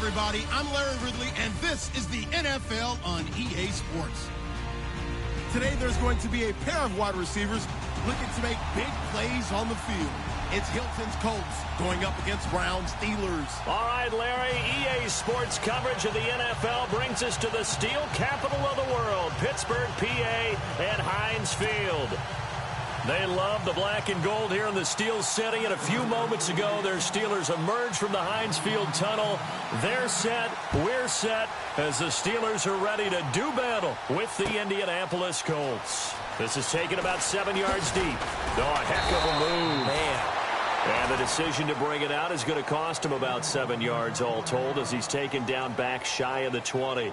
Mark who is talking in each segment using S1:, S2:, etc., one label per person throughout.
S1: everybody. I'm Larry Ridley, and this is the NFL on EA Sports. Today, there's going to be a pair of wide receivers looking to make big plays on the field. It's Hilton's Colts going up against Browns Steelers.
S2: All right, Larry, EA Sports coverage of the NFL brings us to the steel capital of the world, Pittsburgh, PA, and Heinz Field. They love the black and gold here in the Steel City, and a few moments ago, their Steelers emerged from the Heinz Field tunnel. They're set, we're set, as the Steelers are ready to do battle with the Indianapolis Colts. This is taken about 7 yards deep. Oh, a heck of a move.
S3: Man.
S2: And the decision to bring it out is going to cost him about 7 yards all told, as he's taken down back shy of the 20.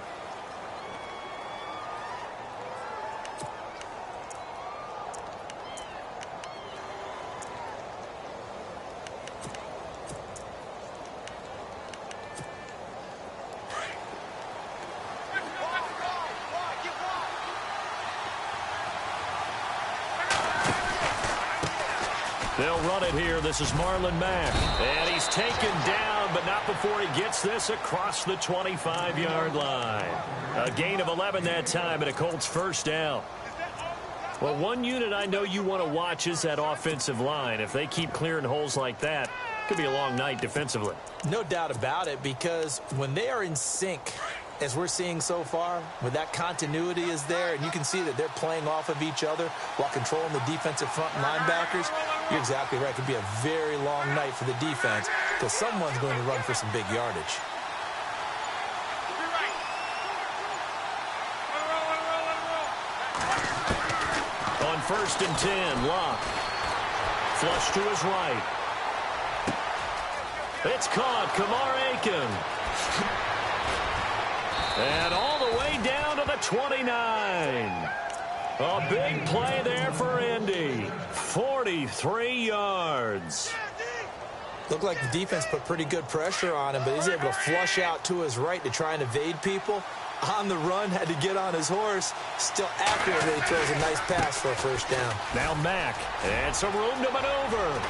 S2: They'll run it here. This is Marlon Mack. And he's taken down, but not before he gets this across the 25-yard line. A gain of 11 that time, and a Colts first down. Well, one unit I know you want to watch is that offensive line. If they keep clearing holes like that, it could be a long night defensively.
S3: No doubt about it, because when they are in sync, as we're seeing so far, when that continuity is there, and you can see that they're playing off of each other while controlling the defensive front linebackers, you're exactly right. It could be a very long night for the defense because someone's going to run for some big yardage.
S2: On 1st and 10, Locke. Flush to his right. It's caught. Kamar Aiken. And all the way down to the 29. A big play there for Indy. 43 yards.
S3: Looked like the defense put pretty good pressure on him, but he's able to flush out to his right to try and evade people. On the run, had to get on his horse. Still accurately throws a nice pass for a first down.
S2: Now Mack. And some room to maneuver.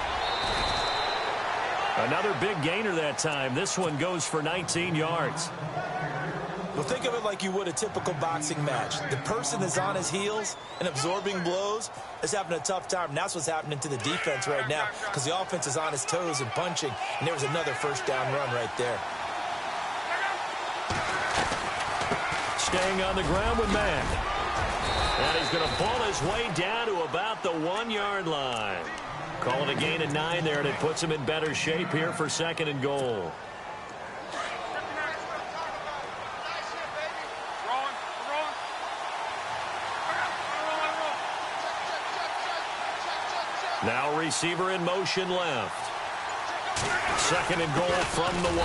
S2: Another big gainer that time. This one goes for 19 yards.
S3: Well, think of it like you would a typical boxing match. The person is on his heels and absorbing blows is having a tough time. And that's what's happening to the defense right now because the offense is on his toes and punching. And there was another first down run right there.
S2: Staying on the ground with Mack. And he's going to ball his way down to about the 1 yard line. Call it a gain of 9 there, and it puts him in better shape here for 2nd and goal. Now receiver in motion left. 2nd and goal from the 1.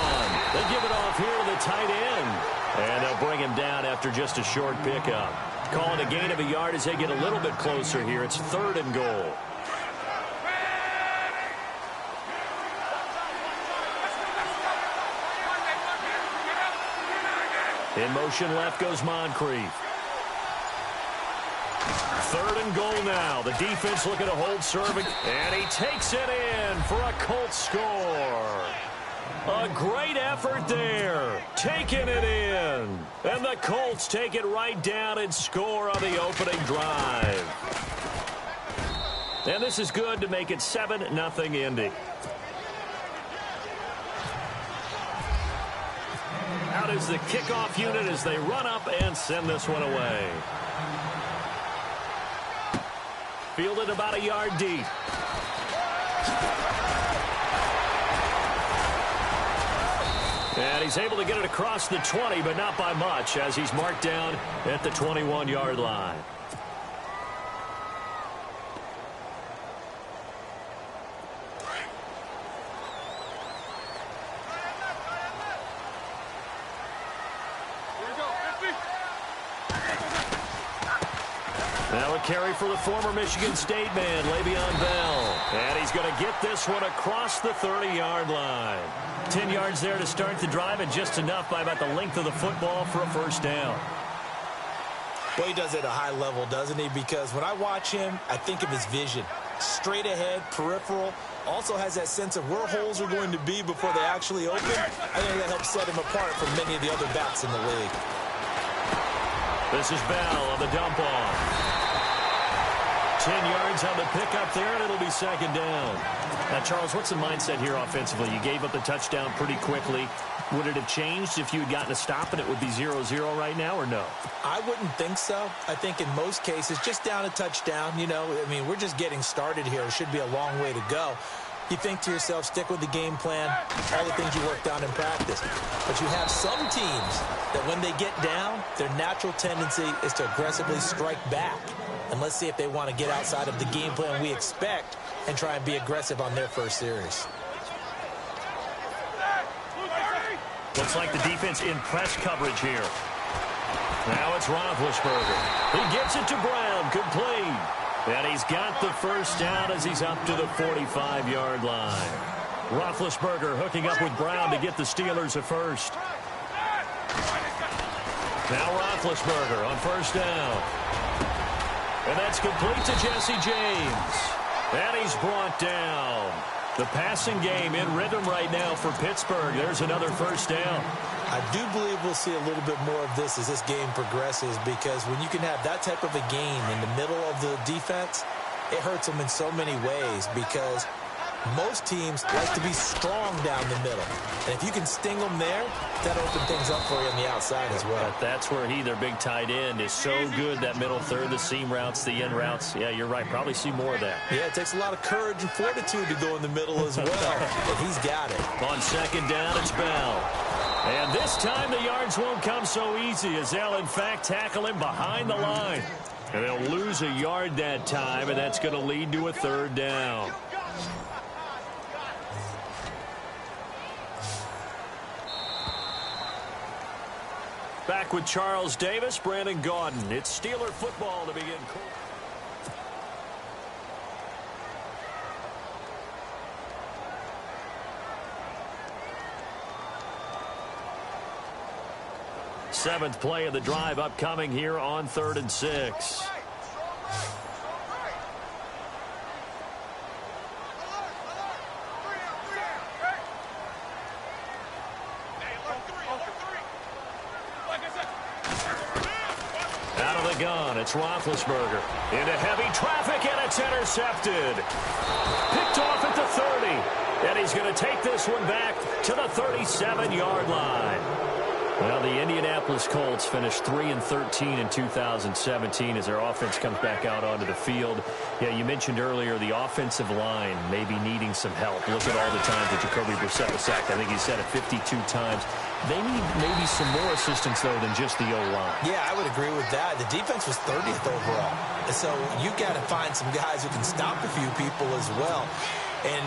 S2: They give it off here to the tight end. And they'll bring him down after just a short pickup. Calling a gain of a yard as they get a little bit closer here. It's 3rd and goal. In motion left goes Moncrief. 3rd and goal now. The defense looking to hold serving. And he takes it in for a Colts score. A great effort there. Taking it in. And the Colts take it right down and score on the opening drive. And this is good to make it 7-0 Indy. Out is the kickoff unit as they run up and send this one away. Fielded about a yard deep. And he's able to get it across the 20, but not by much, as he's marked down at the 21-yard line. Now a carry for the former Michigan State man, Le'Veon Bell. And he's going to get this one across the 30-yard line. 10 yards there to start the drive, and just enough by about the length of the football for a first down.
S3: Well, he does it at a high level, doesn't he? Because when I watch him, I think of his vision. Straight ahead, peripheral, Also has that sense of where holes are going to be before they actually open. I think that helps set him apart from many of the other backs in the league.
S2: This is Bell on the dump off. 10 yards on the pickup there, and it'll be second down. Now, Charles, what's the mindset here offensively? You gave up the touchdown pretty quickly. Would it have changed if you had gotten a stop and it would be 0-0 right now, or no?
S3: I wouldn't think so. I think in most cases, just down a touchdown, you know, I mean, we're just getting started here. It should be a long way to go. You think to yourself, stick with the game plan, all the things you worked on in practice. But you have some teams that when they get down, their natural tendency is to aggressively strike back. And let's see if they want to get outside of the game plan we expect and try and be aggressive on their first series.
S2: Looks like the defense in press coverage here. Now it's Roethlisberger. He gives it to Brown, complete. And he's got the first down as he's up to the 45-yard line. Roethlisberger hooking up with Brown to get the Steelers a first. Now Roethlisberger on first down. And that's complete to Jesse James. And he's brought down. The passing game in rhythm right now for Pittsburgh. There's another first down.
S3: I do believe we'll see a little bit more of this as this game progresses, because when you can have that type of a game in the middle of the defense, it hurts them in so many ways, because most teams like to be strong down the middle. And if you can sting them there, that opens things up for you on the outside as well.
S2: But that's where their big tight end, is so good, that middle third, the seam routes, the in routes. Yeah, you're right. Probably see more of that.
S3: Yeah, it takes a lot of courage and fortitude to go in the middle as well. But he's got it.
S2: On second down, it's Bell. And this time the yards won't come so easy, as they'll, in fact, tackle him behind the line. And they'll lose a yard that time, and that's going to lead to a third down. Back with Charles Davis, Brandon Gaudin. It's Steeler football to begin. Seventh play of the drive upcoming here on 3rd and 6. Out of the gun, it's Roethlisberger. Into heavy traffic, and it's intercepted. Picked off at the 30. And he's going to take this one back to the 37-yard line. Well, the Indianapolis Colts finished 3-13 in 2017 as their offense comes back out onto the field. Yeah, you mentioned earlier the offensive line maybe needing some help. Look at all the times that Jacoby Brissett was sacked. I think he said it 52 times. They need maybe some more assistance, though, than just the O-line.
S3: Yeah, I would agree with that. The defense was 30th overall. So you got to find some guys who can stop a few people as well. And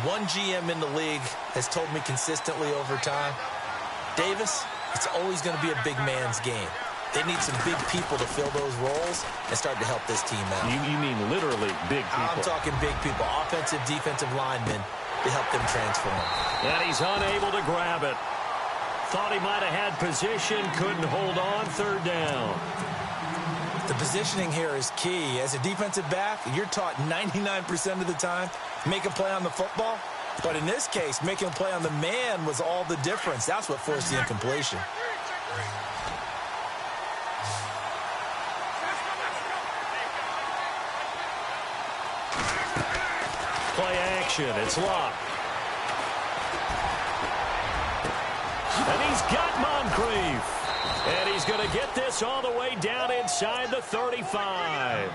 S3: one GM in the league has told me consistently over time, Davis, it's always going to be a big man's game. They need some big people to fill those roles and start to help this team out.
S2: You mean literally big people?
S3: I'm talking big people, offensive, defensive linemen, to help them transform.
S2: And he's unable to grab it. Thought he might have had position, couldn't hold on, third down.
S3: The positioning here is key. As a defensive back, you're taught 99% of the time, make a play on the football. But in this case, making a play on the man was all the difference. That's what forced the incompletion.
S2: Play action. It's Locke. And he's got Moncrief. And he's going to get this all the way down inside the 35.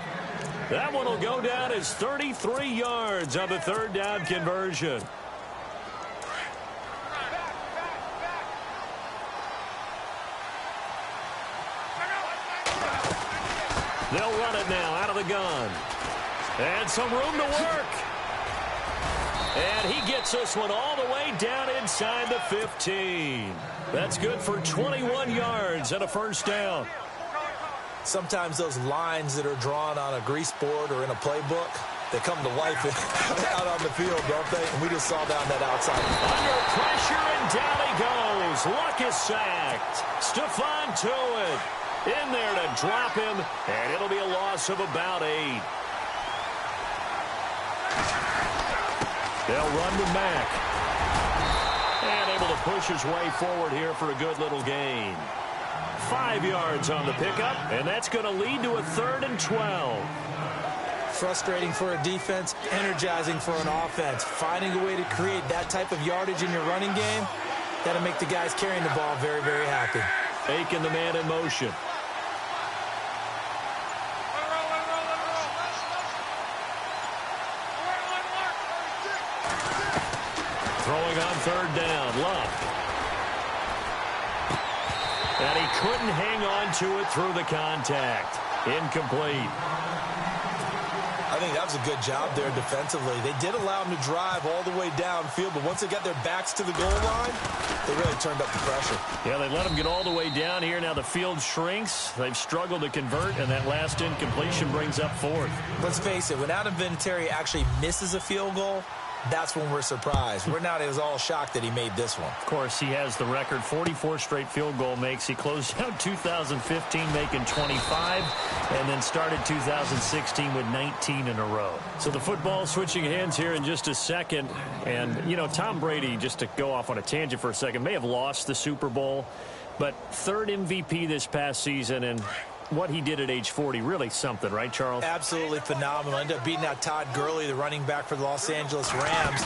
S2: That one will go down as 33 yards on the third down conversion. They'll run it now out of the gun. And some room to work. And he gets this one all the way down inside the 15. That's good for 21 yards and a first down.
S3: Sometimes those lines that are drawn on a grease board or in a playbook, they come to life out on the field, don't they? And we just saw down that outside.
S2: Under pressure, and down he goes. Luck is sacked. Stephon Tuitt in there to drop him, and it'll be a loss of about 8. They'll run with Mack. And able to push his way forward here for a good little gain. 5 yards on the pickup, and that's going to lead to a 3rd and 12.
S3: Frustrating for a defense, energizing for an offense. Finding a way to create that type of yardage in your running game, that'll make the guys carrying the ball very, very happy.
S2: Aiken, the man in motion. Throwing on 3rd down, Luck. And he couldn't hang on to it through the contact. Incomplete.
S3: I think that was a good job there defensively. They did allow him to drive all the way downfield, but once they got their backs to the goal line, they really turned up the pressure.
S2: Yeah, they let him get all the way down here. Now the field shrinks. They've struggled to convert, and that last incompletion brings up 4th.
S3: Let's face it, when Adam Vinatieri actually misses a field goal, that's when we're surprised. We're not as all shocked that he made this one.
S2: Of course, he has the record, 44 straight field goal makes. He closed out 2015 making 25, and then started 2016 with 19 in a row. So the football switching hands here in just a second. And, you know, Tom Brady, just to go off on a tangent for a second, may have lost the Super Bowl, but 3rd MVP this past season, and what he did at age 40, really something, right, Charles?
S3: Absolutely phenomenal. Ended up beating out Todd Gurley, the running back for the Los Angeles Rams.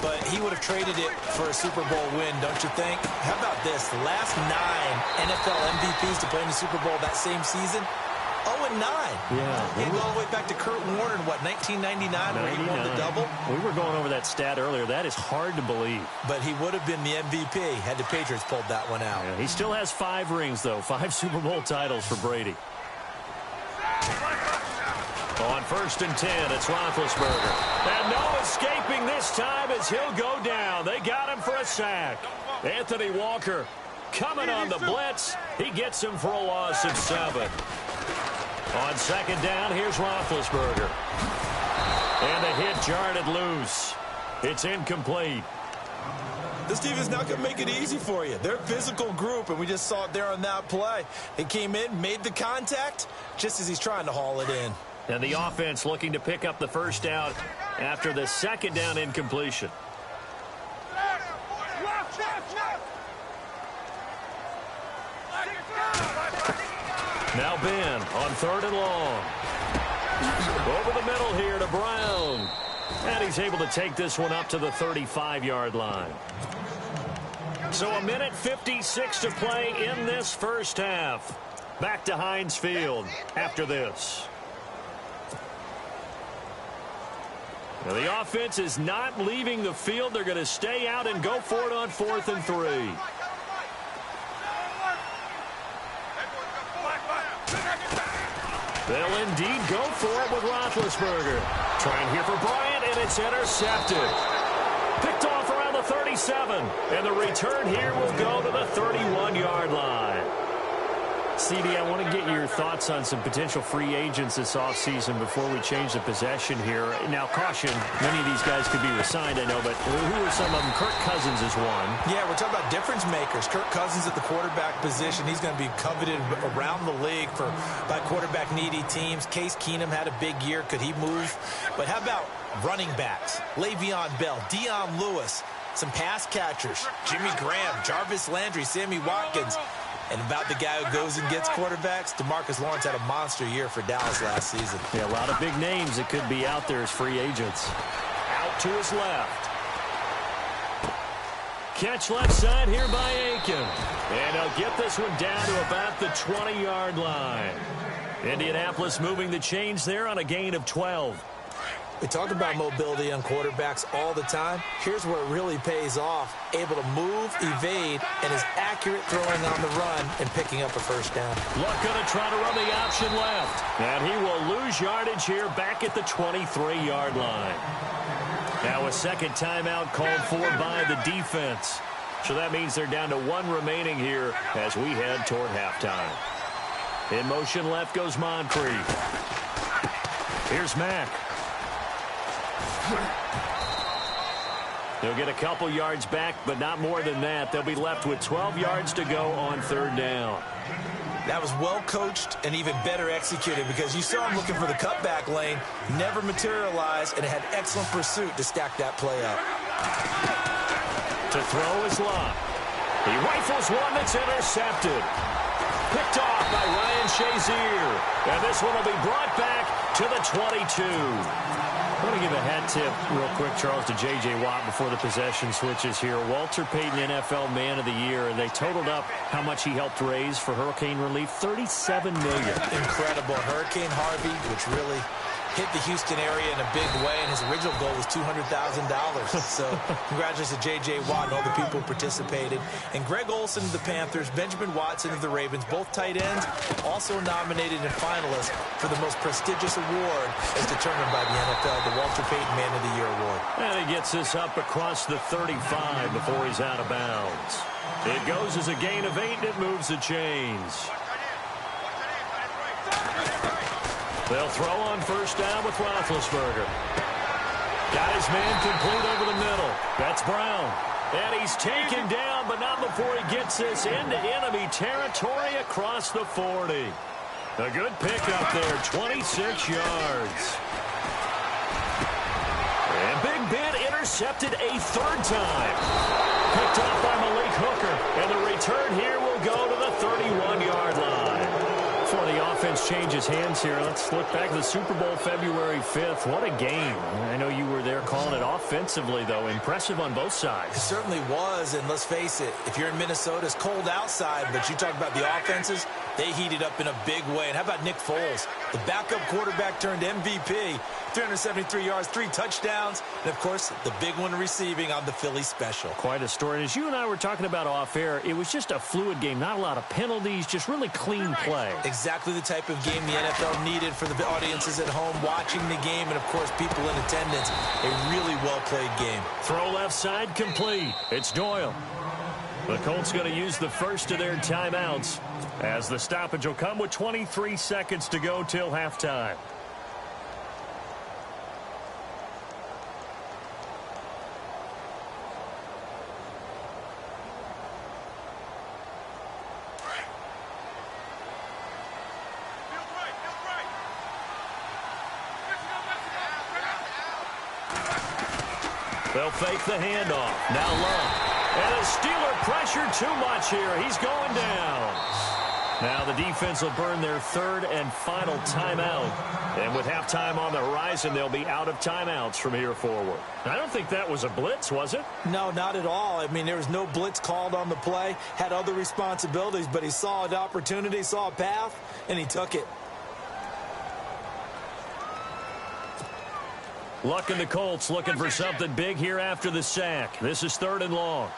S3: But he would have traded it for a Super Bowl win, don't you think? How about this? The last 9 NFL MVPs to play in the Super Bowl that same season, 0-9.
S2: Yeah.
S3: You go all the way back to Kurt Warner in, what, 1999, where he won the double?
S2: We were going over that stat earlier. That is hard to believe.
S3: But he would have been the MVP had the Patriots pulled that one out.
S2: Yeah, he still has 5 rings, though. 5 Super Bowl titles for Brady. On 1st and 10, it's Roethlisberger. And no escaping this time as he'll go down. They got him for a sack. Anthony Walker coming on the blitz. He gets him for a loss of 7. On 2nd down, here's Roethlisberger. And the hit jarred it loose. It's incomplete.
S3: This team is not going to make it easy for you. They're a physical group, and we just saw it there on that play. He came in, made the contact, just as he's trying to haul it in.
S2: And the offense looking to pick up the 1st down after the 2nd down incompletion. Now Ben on 3rd and long. Over the middle here to Brown. And he's able to take this one up to the 35-yard line. So 1:56 to play in this 1st half. Back to Heinz Field after this. Now the offense is not leaving the field. They're going to stay out and go for it on 4th and 3. They'll indeed go for it with Roethlisberger. Trying here for Bryant, and it's intercepted. Picked off around the 37. And the return here will go to the 31-yard line. CD, I want to get your thoughts on some potential free agents this offseason before we change the possession here. Now, caution, many of these guys could be re-signed, I know, but who are some of them? Kirk Cousins is one.
S3: Yeah, we're talking about difference makers. Kirk Cousins at the quarterback position. He's going to be coveted around the league by quarterback-needy teams. Case Keenum had a big year. Could he move? But how about running backs? Le'Veon Bell, Dion Lewis, some pass catchers, Jimmy Graham, Jarvis Landry, Sammy Watkins. And about the guy who goes and gets quarterbacks, DeMarcus Lawrence had a monster year for Dallas last season.
S2: Yeah, a lot of big names that could be out there as free agents. Out to his left. Catch left side here by Aiken. And he'll get this one down to about the 20-yard line. Indianapolis moving the chains there on a gain of 12.
S3: We talk about mobility on quarterbacks all the time. Here's where it really pays off. Able to move, evade, and is accurate throwing on the run and picking up a 1st down.
S2: Luck going to try to run the option left. And he will lose yardage here back at the 23-yard line. Now a 2nd timeout called for by the defense. So that means they're down to 1 remaining here as we head toward halftime. In motion left goes Moncrief. Here's Mack. They'll get a couple yards back, but not more than that. They'll be left with 12 yards to go on third down.
S3: That was well coached and even better executed because you saw him looking for the cutback lane, never materialized, and had excellent pursuit to stack that play up.
S2: To throw is Locke. He rifles one that's intercepted. Picked off by Ryan Shazier. And this one will be brought back to the 22. I want to give a hat tip real quick, Charles, to J.J. Watt before the possession switches here. Walter Payton, NFL Man of the Year, and they totaled up how much he helped raise for hurricane relief, $37 million.
S3: Incredible. Hurricane Harvey, which really hit the Houston area in a big way, and his original goal was $200,000. So congratulations to J.J. Watt and all the people who participated. And Greg Olsen of the Panthers, Benjamin Watson of the Ravens, both tight ends, also nominated and finalists for the most prestigious award as determined by the NFL, the Walter Payton Man of the Year Award.
S2: And he gets this up across the 35 before he's out of bounds. It goes as a gain of 8, and it moves the chains. They'll throw on first down with Roethlisberger. Got his man complete over the middle. That's Brown. And he's taken down, but not before he gets this into enemy territory across the 40. A good pickup there, 26 yards. And Big Ben intercepted a third time. Picked off by Malik Hooker. And the return here will go to the 31-yard line. Before the offense changes hands here, let's look back to the Super Bowl February 5th. What a game. I know you were there calling it offensively, though. Impressive on both sides.
S3: It certainly was, and let's face it, if you're in Minnesota, it's cold outside, but you talk about the offenses, they heated up in a big way. And how about Nick Foles? The backup quarterback turned MVP, 373 yards, 3 touchdowns, and, of course, the big one receiving on the Philly special.
S2: Quite a story. And as you and I were talking about off air, it was just a fluid game. Not a lot of penalties, just really clean play.
S3: Exactly the type of game the NFL needed for the audiences at home watching the game and, of course, people in attendance. A really well-played game.
S2: Throw left side complete. It's Doyle. The Colts going to use the first of their timeouts as the stoppage will come with 23 seconds to go till halftime. They'll fake the handoff. Now Love. And the Steeler pressure too much here. He's going down. Now the defense will burn their third and final timeout. And with halftime on the horizon, they'll be out of timeouts from here forward. I don't think that was a blitz, was it?
S3: No, not at all. I mean, there was no blitz called on the play. Had other responsibilities, but he saw an opportunity, saw a path, and he took it.
S2: Luck and the Colts looking for something big here after the sack. This is 3rd and long.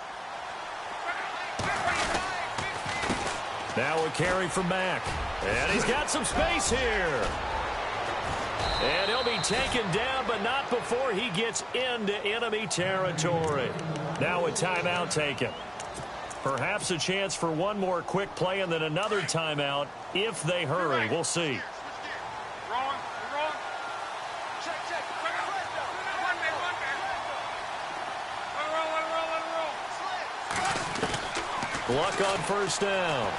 S2: Now a carry from Mack. And he's got some space here. And he'll be taken down, but not before he gets into enemy territory. Now a timeout taken. Perhaps a chance for one more quick play and then another timeout if they hurry. We'll see. Luck on first down.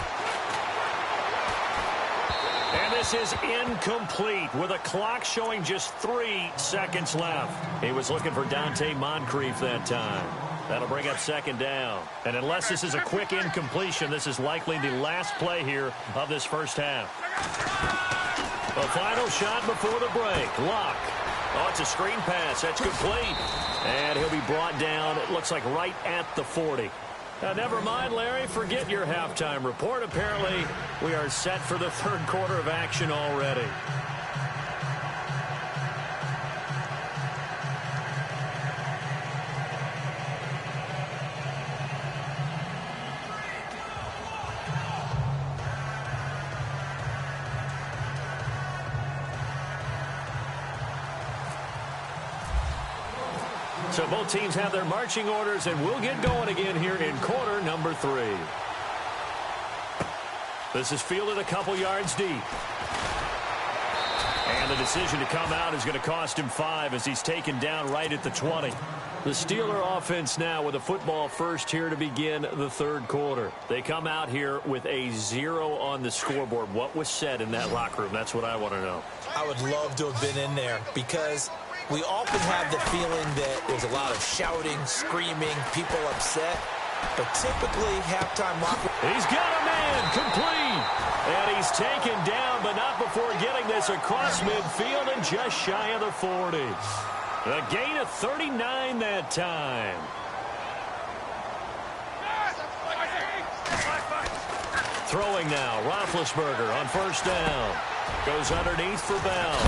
S2: And this is incomplete with a clock showing just 3 seconds left. He was looking for Dante Moncrief that time. That'll bring up 2nd down. And unless this is a quick incompletion, this is likely the last play here of this first half. A final shot before the break. Luck. Oh, it's a screen pass. That's complete. And he'll be brought down, it looks like right at the 40. Never mind, Larry. Forget your halftime report. Apparently, we are set for the 3rd quarter of action already. So both teams have their marching orders, and we'll get going again here in quarter number 3. This is fielded a couple yards deep. And the decision to come out is going to cost him 5 as he's taken down right at the 20. The Steeler offense now with a football first here to begin the third quarter. They come out here with a 0 on the scoreboard. What was said in that locker room? That's what I want to know. I would love to have been in there because we often have the feeling that there's a lot of shouting, screaming, people upset. But typically, halftime locker room. He's got a man complete. And he's taken down, but not before getting this across midfield and just shy of the 40. A gain of 39 that time. Throwing now, Roethlisberger on first down. Goes underneath for Bell.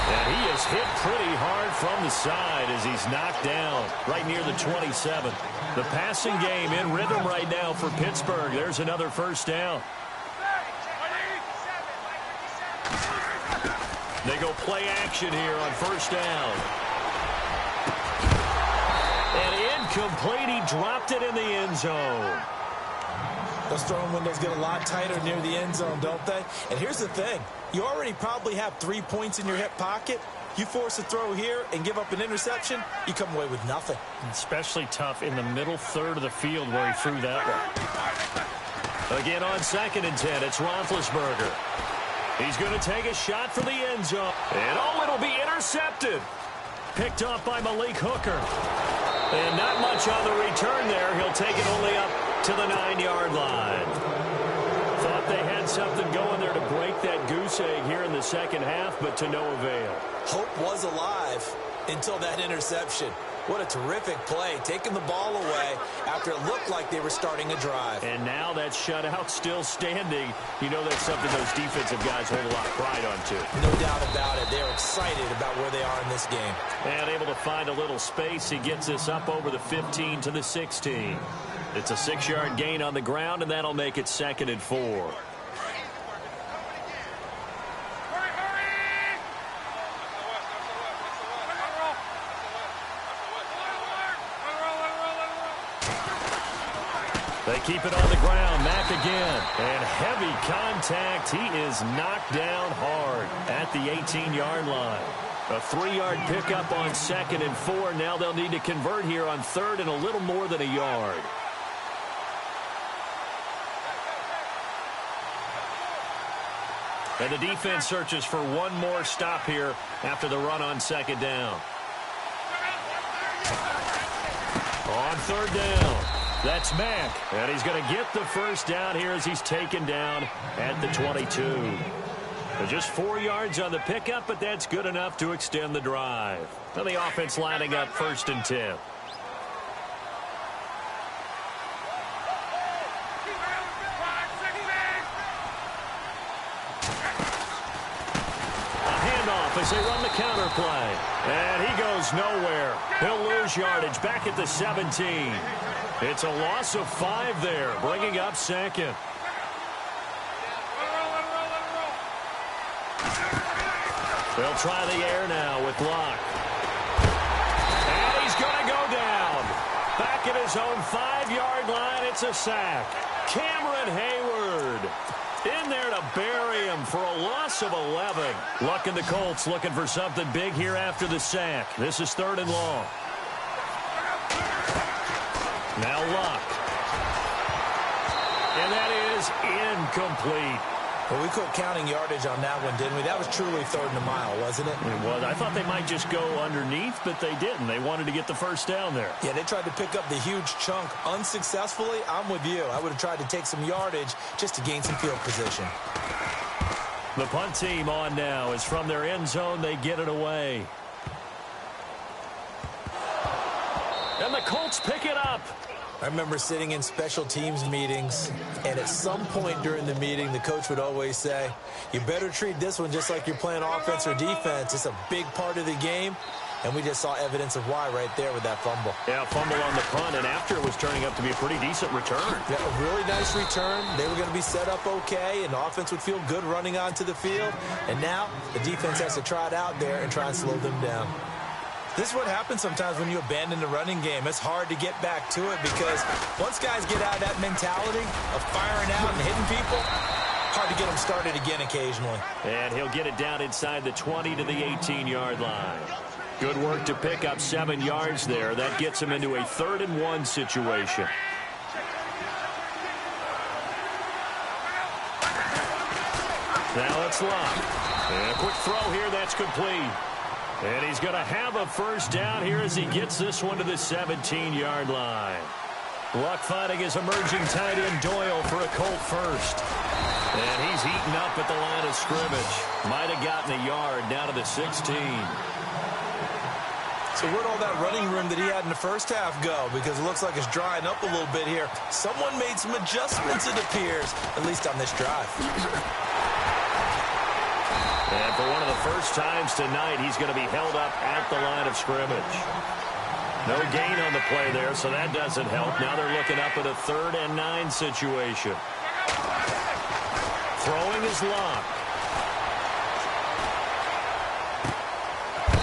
S2: And he is hit pretty hard from the side as he's knocked down right near the 27. The passing game in rhythm right now for Pittsburgh. There's another first down. They go play action here on first down. And incomplete. He dropped it in the end zone. Those throwing windows get a lot tighter near the end zone, don't they? And here's the thing. You already probably have 3 points in your hip pocket. You force a throw here and give up an interception, you come away with nothing. Especially tough in the middle third of the field where he threw that one. Again on 2nd and 10, it's Roethlisberger. He's going to take a shot for the end zone. And it'll be intercepted. Picked off by Malik Hooker. And not much on the return there. He'll take it only up to the 9-yard line. Thought they had something going there to break that goose egg here in the second half, but to no avail. Hope was alive until that interception. What a terrific play, taking the ball away after it looked like they were starting a drive. And now that shutout still standing. You know that's something those defensive guys hold a lot of pride on, too. No doubt about it. They're excited about where they are in this game. And able to find a little space. He gets this up over the 15 to the 16. It's a 6-yard gain on the ground, and that'll make it 2nd and 4. They keep it on the ground. Mack again. And heavy contact. He is knocked down hard at the 18-yard line. A 3-yard pickup on 2nd and 4. Now they'll need to convert here on 3rd and a little more than a yard. And the defense searches for one more stop here after the run on 2nd down. On 3rd down. That's Mack, and he's going to get the first down here as he's taken down at the 22. Just 4 yards on the pickup, but that's good enough to extend the drive. And the offense lining up 1st and 10. As they run the counter play. And he goes nowhere. He'll lose yardage back at the 17. It's a loss of 5 there, bringing up 2nd. They'll try the air now with Locke. And he's going to go down. Back at his own 5-yard line, it's a sack. Cameron Hayward in there to bury him for a loss of 11. Luck and the Colts looking for something big here after the sack. This is 3rd and long. Now Luck. And that is incomplete. Well, we quit counting yardage on that one, didn't we? That was truly 3rd and a mile, wasn't it? It was. I thought they might just go underneath, but they didn't. They wanted to get the first down there. Yeah, they tried to pick up the huge chunk unsuccessfully. I'm with you. I would have tried to take some yardage just to gain some field position. The punt team on now is from their end zone. They get it away. And the Colts pick it up. I remember sitting in special teams meetings, and at some point during the meeting, the coach would always say, you better treat this one just like you're playing offense or defense. It's a big part of the game, and we just saw evidence of why right there with that fumble. Yeah, fumble on the punt, and after it was turning up to be a pretty decent return. Yeah, a really nice return. They were going to be set up okay, and the offense would feel good running onto the field, and now the defense has to try it out there and try and slow them down. This is what happens sometimes when you abandon the running game. It's hard to get back to it because once guys get out of that mentality of firing out and hitting people, hard
S3: hard to get him started again occasionally.
S2: And he'll get it down inside the 20 to the 18-yard line. Good work to pick up 7 yards there. That gets him into a 3rd-and-1 situation. Now it's Luck. And a quick throw here, that's complete. And he's going to have a first down here as he gets this one to the 17-yard line. Luck finding his emerging tight end Doyle for a Colt first. And he's eaten up at the line of scrimmage. Might have gotten a yard down to the 16.
S3: So where'd all that running room that he had in the first half go? Because it looks like it's drying up a little bit here. Someone made some adjustments, it appears, at least on this drive.
S2: And for one of the first times tonight, he's going to be held up at the line of scrimmage. No gain on the play there, so that doesn't help. Now they're looking up at a 3rd-and-9 situation. Throwing his Luck.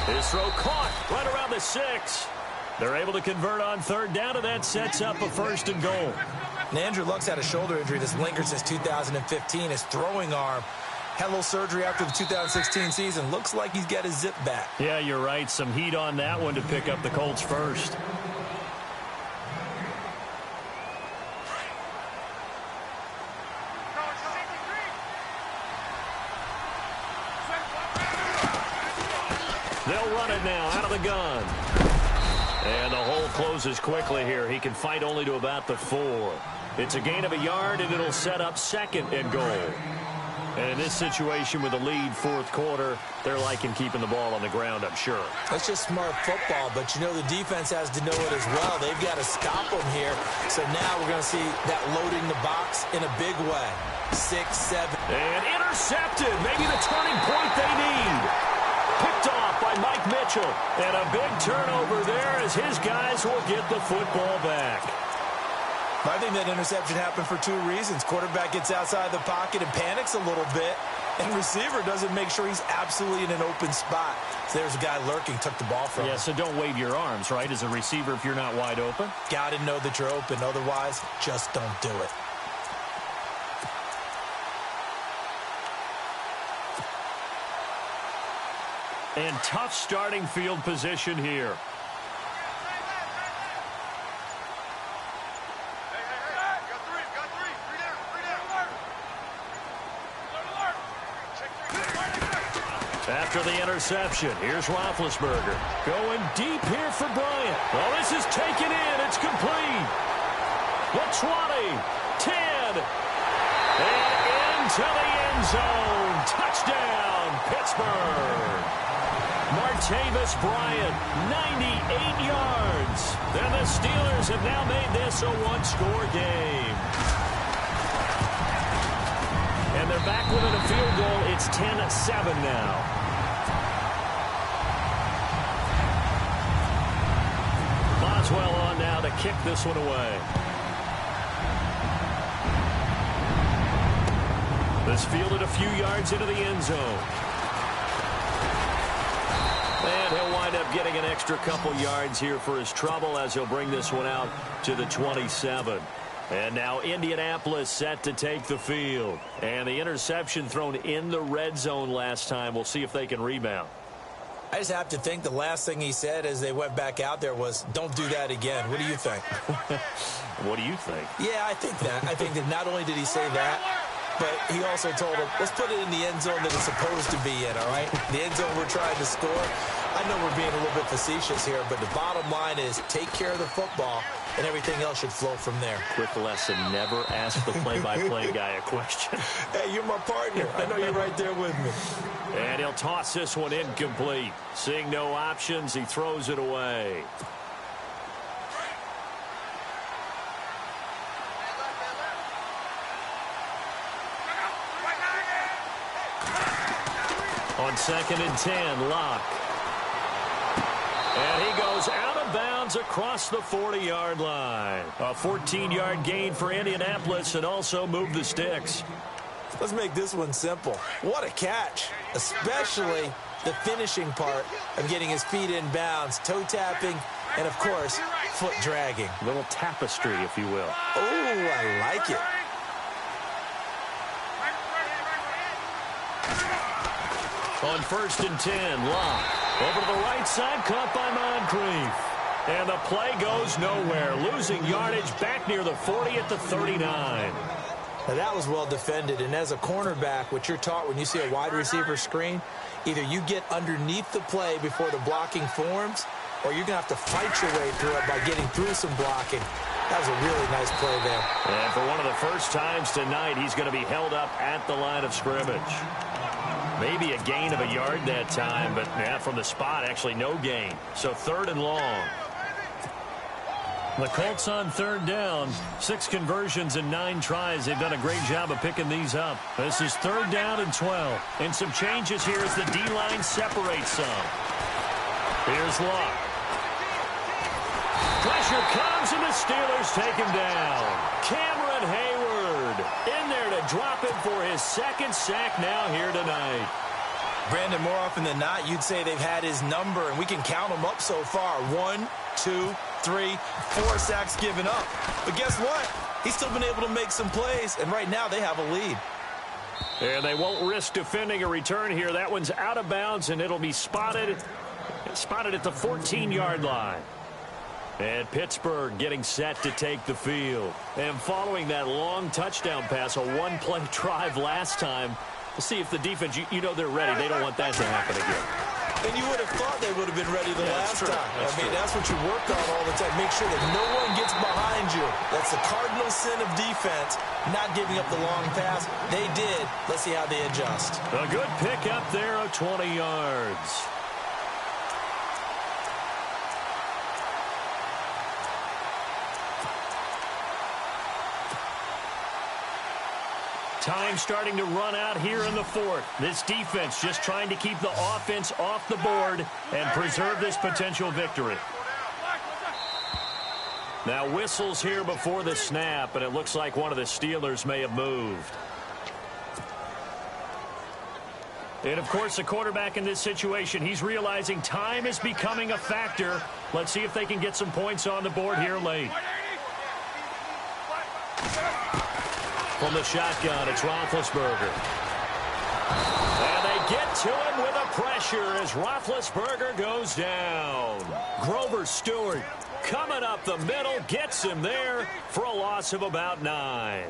S2: His throw caught right around the 6. They're able to convert on 3rd down, and that sets up a 1st and goal.
S3: And Andrew Luck's had a shoulder injury that's lingered since 2015. His throwing arm had a little surgery after the 2016 season. Looks like he's got his zip back.
S2: Yeah, you're right. Some heat on that one to pick up the Colts first. They'll run it now out of the gun. And the hole closes quickly here. He can fight only to about the 4. It's a gain of a yard, and it'll set up 2nd and goal. And in this situation with a lead 4th quarter, they're liking keeping the ball on the ground, I'm sure.
S3: That's just smart football, but you know the defense has to know it as well. They've got to stop them here. So now we're going to see that loading the box in a big way. 6, 7.
S2: And intercepted. Maybe the turning point they need. Picked off by Mike Mitchell. And a big turnover there as his guys will get the football back.
S3: I think that interception happened for 2 reasons. Quarterback gets outside the pocket and panics a little bit, and receiver doesn't make sure he's absolutely in an open spot. So there's a guy lurking, took the ball from him.
S2: Yeah, so don't wave your arms, right, as a receiver if you're not wide open.
S3: Got to know that you're open. Otherwise, just don't do it.
S2: And tough starting field position here. After the interception, here's Roethlisberger. Going deep here for Bryant. Well, this is taken in. It's complete. The 20, 10, and into the end zone. Touchdown, Pittsburgh. Martavis Bryant, 98 yards. And the Steelers have now made this a 1-score game. And they're back within a field goal. It's 10-7 now. Boswell on now to kick this one away. This fielded a few yards into the end zone. And he'll wind up getting an extra couple yards here for his trouble as he'll bring this one out to the 27. And now Indianapolis set to take the field. And the interception thrown in the red zone last time. We'll see if they can rebound.
S3: I just have to think the last thing he said as they went back out there was, don't do that again. What do you think?
S2: What do you think?
S3: Yeah, I think that. I think that not only did he say that, but he also told him, let's put it in the end zone that it's supposed to be in, all right? The end zone we're trying to score. I know we're being a little bit facetious here, but the bottom line is take care of the football, and everything else should flow from there.
S2: Quick lesson, never ask the play-by-play guy a question.
S3: Hey, you're my partner. I know you're right there with me.
S2: And he'll toss this one incomplete. Seeing no options, he throws it away. On 2nd and 10, Locke. And he goes out of bounds across the 40-yard line. A 14-yard gain for Indianapolis and also move the sticks.
S3: Let's make this one simple. What a catch, especially the finishing part of getting his feet in bounds, toe tapping, and, of course, foot dragging.
S2: A little tapestry, if you will.
S3: Oh, I like it.
S2: On 1st and 10, Locke. Over to the right side, caught by Moncrief. And the play goes nowhere. Losing yardage back near the 40 at the 39.
S3: Now that was well defended, and as a cornerback, what you're taught when you see a wide receiver screen, either you get underneath the play before the blocking forms, or you're going to have to fight your way through it by getting through some blocking. That was a really nice play there.
S2: And for one of the first times tonight, he's going to be held up at the line of scrimmage. Maybe a gain of a yard that time, but yeah, from the spot, actually no gain. So 3rd and long. The Colts on 3rd down. 6 conversions and 9 tries. They've done a great job of picking these up. This is 3rd down and 12. And some changes here as the D-line separates some. Here's Locke. Pressure comes, and the Steelers take him down. Cameron Hayward in there to drop him for his 2nd sack now here tonight.
S3: Brandon, more often than not, you'd say they've had his number, and we can count them up so far. 1, 2, 3, 4 sacks given up. But guess what? He's still been able to make some plays, and right now they have a lead.
S2: And they won't risk defending a return here. That one's out of bounds, and it'll be spotted at the 14-yard line. And Pittsburgh getting set to take the field. And following that long touchdown pass, a one-play drive last time, we'll see if the defense, you know they're ready. They don't want that to happen again.
S3: And you would have thought they would have been ready the last time. That's what you work on all the time. Make sure that no one gets behind you. That's the cardinal sin of defense, not giving up the long pass. They did. Let's see how they adjust.
S2: A good pick up there of 20 yards. Time starting to run out here in the 4th. This defense just trying to keep the offense off the board and preserve this potential victory. Now whistles here before the snap, and it looks like one of the Steelers may have moved. And, of course, the quarterback in this situation, he's realizing time is becoming a factor. Let's see if they can get some points on the board here late. From the shotgun, it's Roethlisberger. And they get to him with a pressure as Roethlisberger goes down. Grover Stewart coming up the middle, gets him there for a loss of about 9.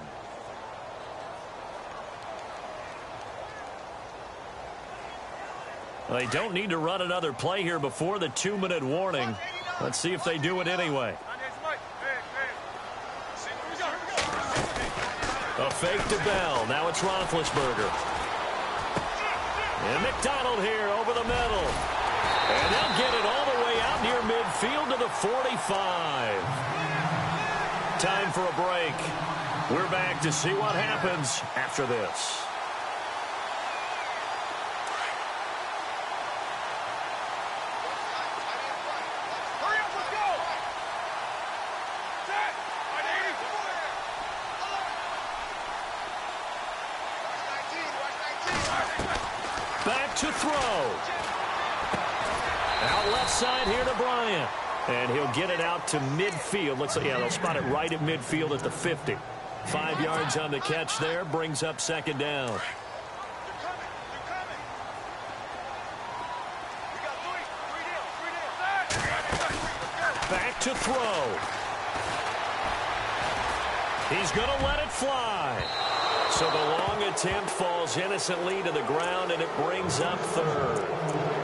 S2: They don't need to run another play here before the 2-minute warning. Let's see if they do it anyway. A fake to Bell. Now it's Roethlisberger. And McDonald here over the middle. And they'll get it all the way out near midfield to the 45. Time for a break. We're back to see what happens after this. Back to throw. Out left side here to Bryant. And he'll get it out to midfield. Looks like, yeah, they'll spot it right at midfield at the 50. 5 yards on the catch there. Brings up 2nd down. Back to throw. He's going to let it fly. So the long attempt falls innocently to the ground, and it brings up 3rd.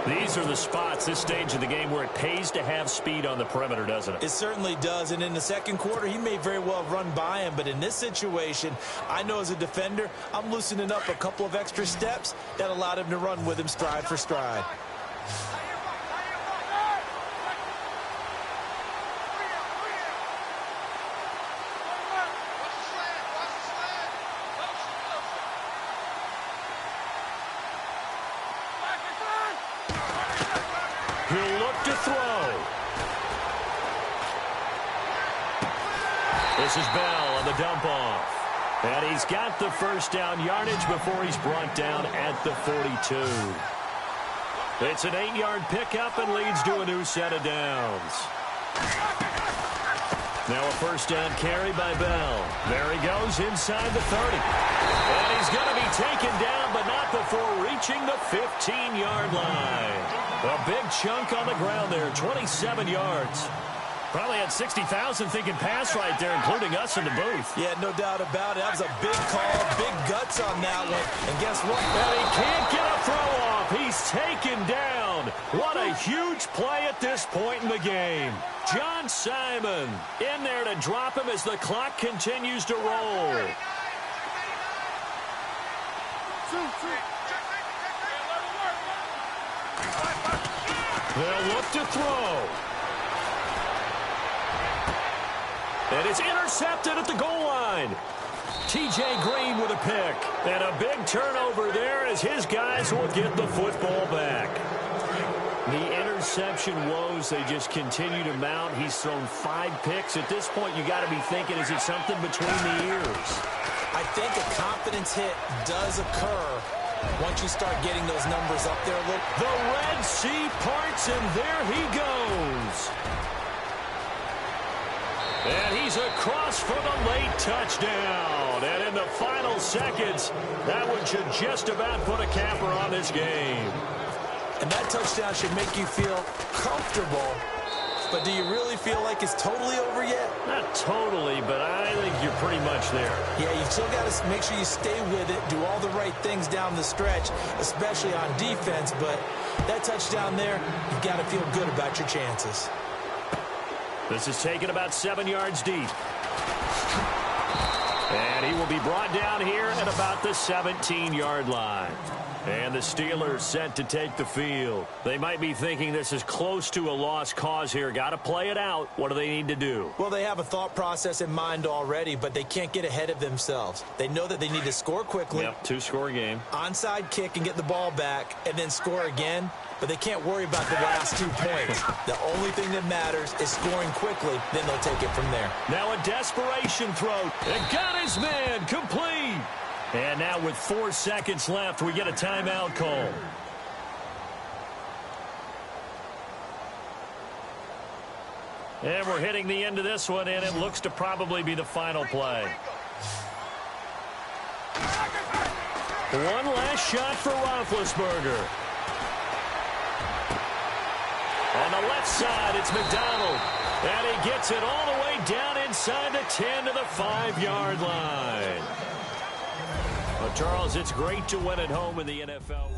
S2: These are the spots, this stage of the game, where it pays to have speed on the perimeter, doesn't it?
S3: It certainly does, and in the 2nd quarter, he may very well run by him, but in this situation, I know as a defender, I'm loosening up a couple of extra steps that allowed him to run with him stride for stride.
S2: He'll look to throw. This is Bell on the dump off. And he's got the 1st down yardage before he's brought down at the 42. It's an 8-yard pickup and leads to a new set of downs. Now a 1st down carry by Bell. There he goes inside the 30. And he's going to be taken down, but not before reaching reaching the 15-yard line. A big chunk on the ground there, 27 yards. Probably had 60,000 thinking pass right there, including us in the booth.
S3: Yeah, no doubt about it. That was a big call, big guts on that one. And guess what?
S2: And he can't get a throw off. He's taken down. What a huge play at this point in the game. John Simon in there to drop him as the clock continues to roll. They'll look to throw. And it's intercepted at the goal line. T.J. Green with a pick. And a big turnover there as his guys will get the football back. The interception woes, they just continue to mount. He's thrown 5 picks. At this point, you got to be thinking, is it something between the ears?
S3: I think a confidence hit does occur once you start getting those numbers up there a little.
S2: The Red Sea parts, and there he goes. And he's across for the late touchdown. And in the final seconds, that one should just about put a capper on this game.
S3: And that touchdown should make you feel comfortable. But do you really feel like it's totally over yet?
S2: Not totally, but I think you're pretty much there.
S3: Yeah, you still got to make sure you stay with it, do all the right things down the stretch, especially on defense. But that touchdown there, you got to feel good about your chances.
S2: This is taken about 7 yards deep. And he will be brought down here at about the 17-yard line. And the Steelers set to take the field. They might be thinking this is close to a lost cause here. Got to play it out. What do they need to do?
S3: Well, they have a thought process in mind already, but they can't get ahead of themselves. They know that they need to score quickly.
S2: Yep, 2-score game.
S3: Onside kick and get the ball back and then score again. But they can't worry about the last 2 points. The only thing that matters is scoring quickly. Then they'll take it from there.
S2: Now a desperation throw. It got his man complete. And now with 4 seconds left, we get a timeout call. And we're hitting the end of this one, and it looks to probably be the final play. One last shot for Roethlisberger. On the left side, it's McDonald. And he gets it all the way down inside the 10 to the 5-yard line. Well, Charles, it's great to win at home in the NFL.